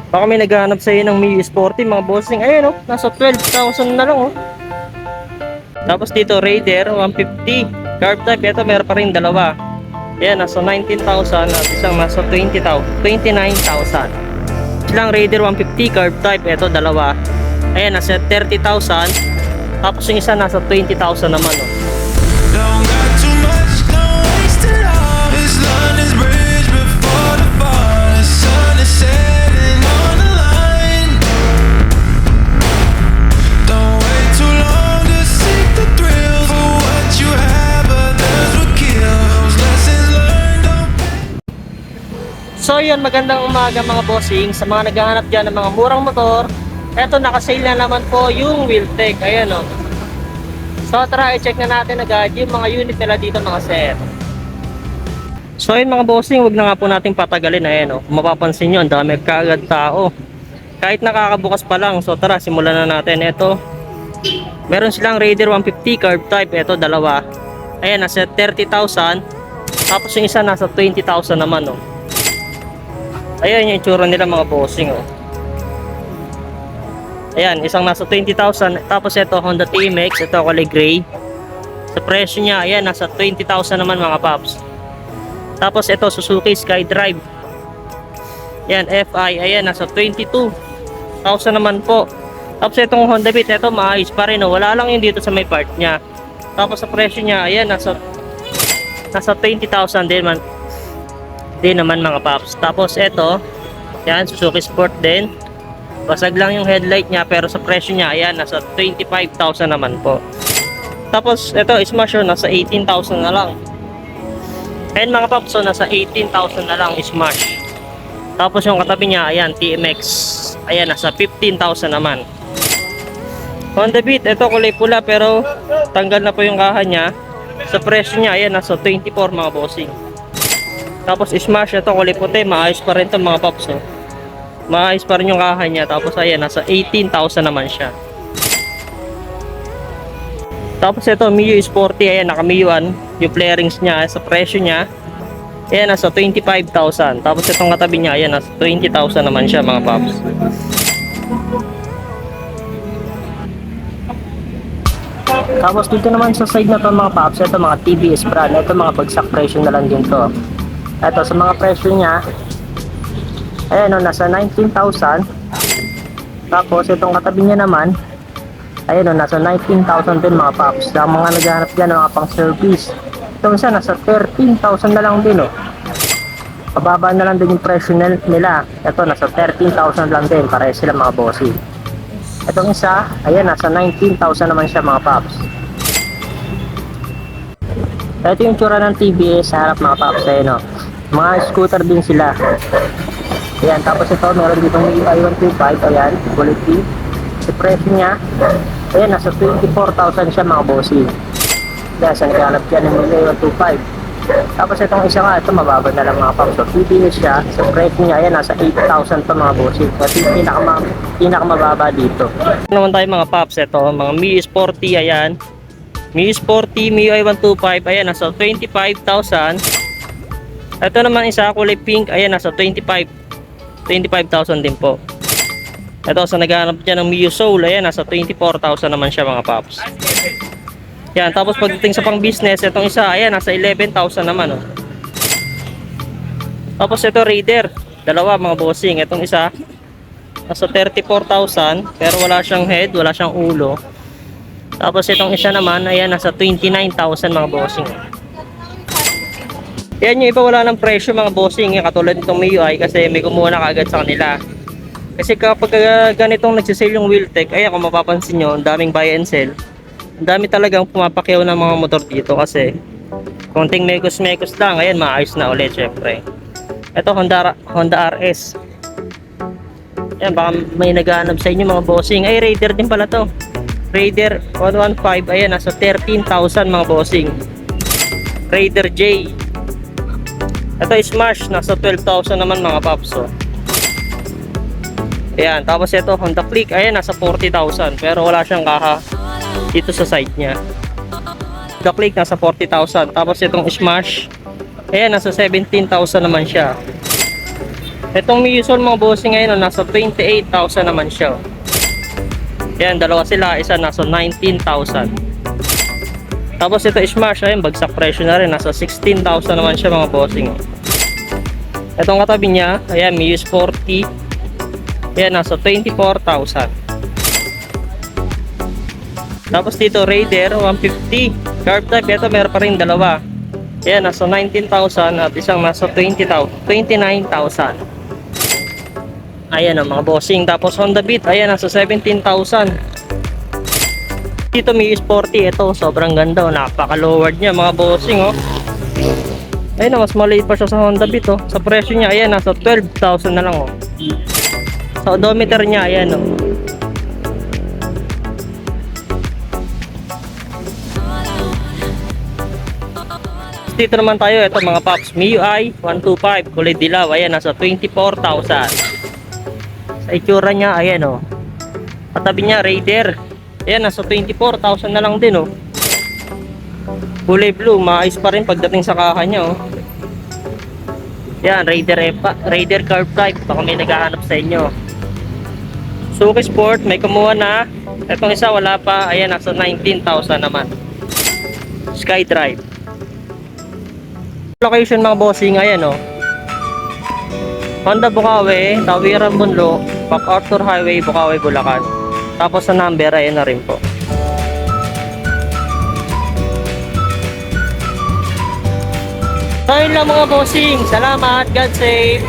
Baka may naghahanap sa iyo ng Mio Sporty mga bossing. Ayun oh, nasa 12,000 na lang oh. Tapos dito Raider 150 carb type, ito meron pa rin dalawa. Ayan, nasa 19,000 at isang nasa 29,000. Silang Raider 150 carb type, ito dalawa. Ayan, nasa 30,000. Tapos yung isa nasa 20,000 naman oh. Don't got too much, don't waste it all. This line is bridge before the fall. The sun is setting on the line. Don't wait too long to seek the thrill. For what you have, others will kill. Those lessons learned don't pay. So yun, magandang umaga mga bossing. Sa mga naghahanap dyan ng mga murang motor, eto nakasale na naman po yung Wheeltech. Ayan o. So tara, i-check na natin agad yung mga unit nila dito mga sir. So yun mga bossing, wag na nga po natin patagalin. Ayan o, mapapansin nyo, ang dami kaagad tao. Kahit nakakabukas pa lang. So tara, simulan na natin. Eto, meron silang Raider 150 carb type. Eto, dalawa. Ayan, nasa 30,000. Tapos yung isa nasa 20,000 naman o. Ayan yung itsura nila mga bossing oh. Ayan, isang nasa 20,000. Tapos ito Honda TMX, ito kulay gray. Sa presyo niya, ayan, nasa 20,000 naman mga paps. Tapos ito Suzuki SkyDrive. Ayan, FI, ayan, nasa 22,000 naman po. Tapos itong Honda Beat, ito maayos pa rin oh. Wala lang yung dito sa may part niya. Tapos sa presyo niya, ayan, nasa 20,000 din man. Din naman mga paps. Tapos ito, yan, Suzuki Sport din. Basag lang yung headlight niya, pero sa presyo niya, ayan, nasa 25,000 naman po. Tapos ito, Smash yun, nasa 18,000 na lang. Ayan mga paps, so nasa 18,000 na lang Smash. Tapos yung katabi niya, ayan, TMX. Ayan, nasa 15,000 naman. Honda Beat, ito kulay pula, pero tanggal na po yung kaha niya. Sa presyo niya, ayan, nasa 24 mga bossing. Tapos Smash, ito kulay puti, maayos pa rin ito mga paps oh. Maayos pa rin yung kaha niya. Tapos ayan, nasa 18,000 naman siya. Tapos ito Mio Sporty, ayan, naka-Mioan yung flarings niya. Sa presyo niya, ayan, nasa 25,000. Tapos itong katabi niya, ayan, nasa 20,000 naman siya mga paps. Tapos dito naman sa side na to mga paps, ito mga TVS brand. Ito mga bagsak presyo na lang din to. Ito sa mga presyo niya, ayan o, nasa 19,000. Tapos itong katabi niya naman, ayan o, nasa 19,000 din mga paps. Sa mga naghahanap dyan ng mga pang service, itong isa nasa 13,000 na lang din o. Pababa na lang din yung presyo nila. Ito nasa 13,000 lang din, pareho sila mga bossy. Itong isa, ayan, nasa 19,000 naman siya mga paps. Ito yung tsura ng TVS sa harap mga paps, ayan o. Mga scooter din sila. Ayan, tapos ito meron dito ng i125, ayan, quality. Sa presyo niya, ayan, nasa 24,000 siya mga bossy. Ayan, saan naghanap dyan ng i125. Tapos itong isa nga, ito mababa na lang mga paps. So TVS siya, sa presyo niya, ayan, nasa 8,000 pa mga bossy. Kasi pinakamababa dito. Ito naman tayo mga paps, ito, mga Mio Sporty, ayan. Mio Sporty, Mio i125, ayan, nasa 25,000. Ito naman isa, kulay pink, ayan, nasa 25,000 din po. Ito sa naghahanap dyan ng Mio Soul, ayan, nasa 24,000 naman siya mga paps. Yan, tapos pagdating sa pang business, itong isa, ayan, nasa 11,000 naman oh. Tapos ito Raider, dalawa mga bossing. Itong isa nasa 34,000, pero wala siyang head, wala siyang ulo. Tapos itong isa naman, ayan, nasa 29,000 mga bossing. Yan yung iba wala ng presyo mga bossing, katulad nitong Mio ay kasi may kumuha na kaagad sa kanila. Kasi kapag ganitong nagsisale yung Wheeltech, ayan, kung mapapansin nyo, ang daming buy and sell. Ang dami talagang pumapakyaw ng mga motor dito kasi konting mekos-mekos lang, ayan, maayos na ulit syempre. Ito Honda RS. Ayan, baka may naghahanap sa inyo mga bossing. Ay, Raider din pala to. Raider 115, ayan, nasa 13,000 mga bossing. Raider J. Ito Smash, nasa 12,000 naman mga paps oh. Ayan, tapos ito Honda Click, ayan, nasa 40,000, pero wala siyang kaha dito sa side niya. Honda Click nasa 40,000. Tapos itong Smash, ayan, nasa 17,000 naman siya. Itong Miyuson mga bossing ngayon, nasa 28,000 naman siya. Yan, dalawa sila. Isa nasa 19,000. Tapos ito Smash, ayun, bagsak presyo na rin. Nasa 16,000 naman siya mga bossing. Itong katabi niya, ayan, Miyus 40. Yan, nasa 24,000. Tapos dito, Raider 150. Carb type, ito meron pa rin dalawa. Yan, nasa 19,000 at isang nasa 29,000. Ayan ang mga bossing. Tapos Honda Beat, ayan, nasa 17,000. Dito may sporty, ito sobrang ganda, oh. Napaka-lowered niya mga bossing, oh. Ayun, mas maliit pa siya sa Honda Beat, oh. Sa presyo niya, ayan, nasa 12,000 na lang, oh. Sa odometer niya, ayan, oh. Dito naman tayo, ito mga paps, MIUI 125, kulay dilaw, ayan, nasa 24,000. Sa itsura niya, ayan, oh. Katabi niya, Raider. Ayan, nasa 24,000 na lang din, oh. Kulay blue, maayos pa rin pagdating sa kaha niya, oh. Yan, Raider Carb Type, baka may naghahanap sa inyo. Suzuki Sport, may kumuha na. Itong isa, wala pa. Ayan, nasa 19,000 naman. SkyDrive. Location mga bossing, ayan, oh. Honda Bukawi, Tawiran Bunlo, MacArthur Highway, Bukawi, Bulacan. Tapos sa number, ayan na rin po. So yun lang mga bossing. Salamat. God save.